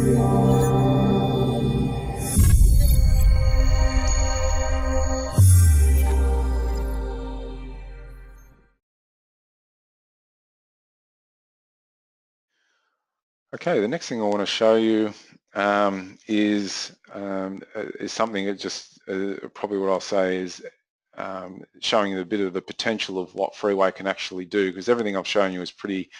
Okay, the next thing I want to show you is something that just probably what I'll say is showing you a bit of the potential of what Freeway can actually do, because everything I've shown you is pretty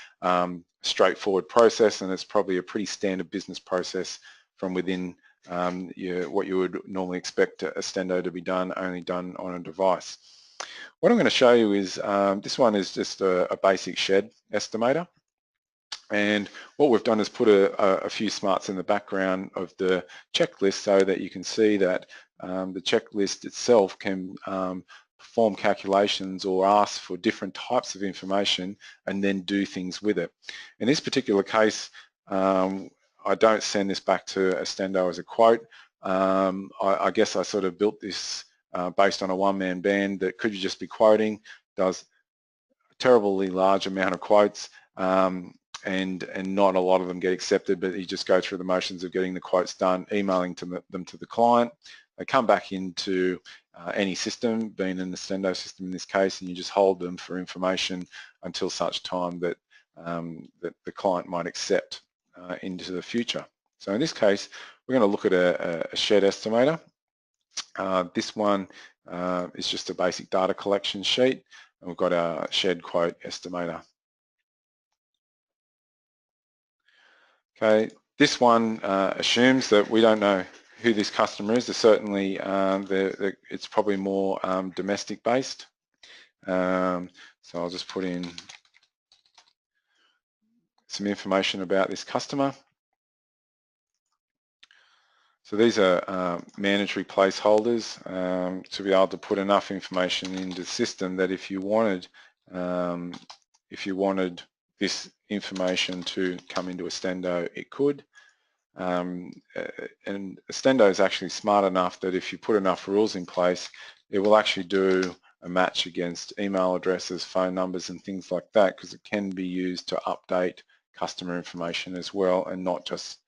straightforward process, and it's probably a pretty standard business process from within what you would normally expect Ostendo to be done, only done on a device. What I'm going to show you is this one is just a basic shed estimator. And what we've done is put a few smarts in the background of the checklist so that you can see that the checklist itself can perform calculations or ask for different types of information and then do things with it. In this particular case, I don't send this back to Ostendo as a quote. I guess I sort of built this based on a one-man band that could just be quoting, does a terribly large amount of quotes, and not a lot of them get accepted, but you just go through the motions of getting the quotes done, emailing them to the client. They come back into any system, being an Ostendo system in this case, and you just hold them for information until such time that, that the client might accept into the future. So in this case, we're going to look at a shed estimator. This one is just a basic data collection sheet, and we've got our shed quote estimator. Okay, this one assumes that we don't know who this customer is. There's certainly, it's probably more domestic based. So I'll just put in some information about this customer. So these are mandatory placeholders to be able to put enough information into the system that if you wanted this information to come into Ostendo, it could. And Ostendo is actually smart enough that if you put enough rules in place, it will actually do a match against email addresses, phone numbers and things like that, because it can be used to update customer information as well, and not just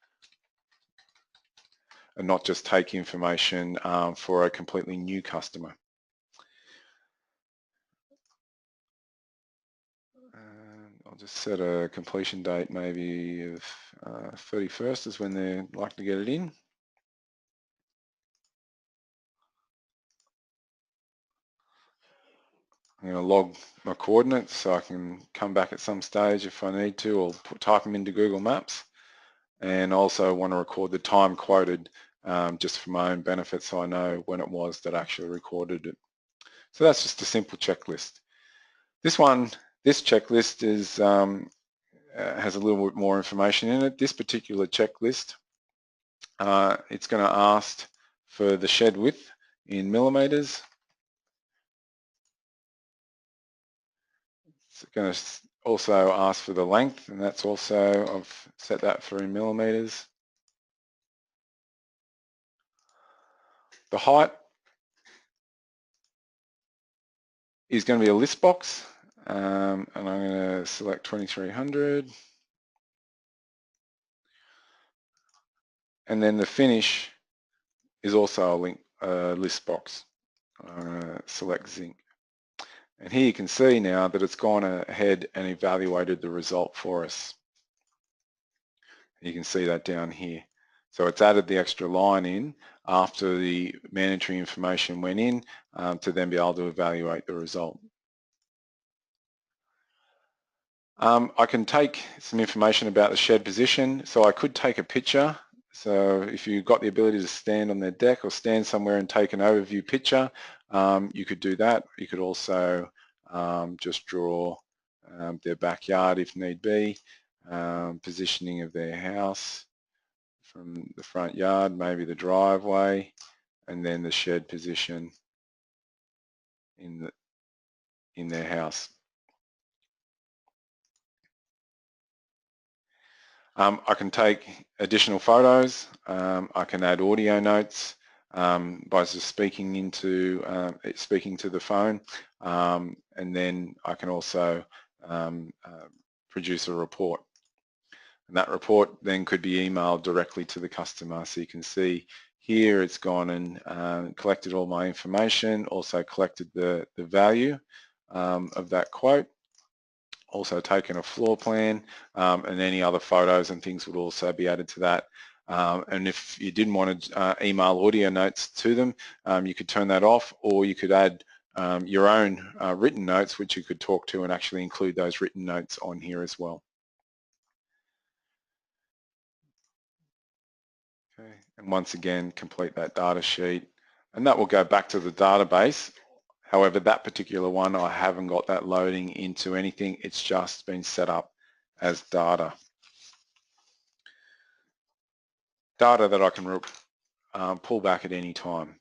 take information for a completely new customer. I'll just set a completion date maybe of 31st is when they're likely to get it in. I'm going to log my coordinates so I can come back at some stage if I need to, or type them into Google Maps. And also want to record the time quoted just for my own benefit, so I know when it was that I actually recorded it. So that's just a simple checklist. This checklist is has a little bit more information in it. This particular checklist, it's going to ask for the shed width in millimeters. It's going to also ask for the length, and that's also, I've set that for in millimeters. The height is going to be a list box, and I'm going to select 2300. And then the finish is also a list box. I'm going to select zinc. And here you can see now that it's gone ahead and evaluated the result for us. You can see that down here. So it's added the extra line in after the mandatory information went in to then be able to evaluate the result. I can take some information about the shed position. So I could take a picture. So if you've got the ability to stand on their deck or stand somewhere and take an overview picture, you could do that. You could also just draw their backyard if need be, positioning of their house from the front yard, maybe the driveway, and then the shed position in their house. I can take additional photos. I can add audio notes by just speaking to the phone, and then I can also produce a report. And that report then could be emailed directly to the customer. So you can see here it's gone and collected all my information, also collected the value of that quote, also taken a floor plan, and any other photos and things would also be added to that. And if you didn't want to email audio notes to them, you could turn that off, or you could add your own written notes, which you could talk to and actually include those written notes on here as well. Okay. And once again, complete that data sheet, and that will go back to the database. However, that particular one, I haven't got that loading into anything. It's just been set up as data. Data that I can pull back at any time.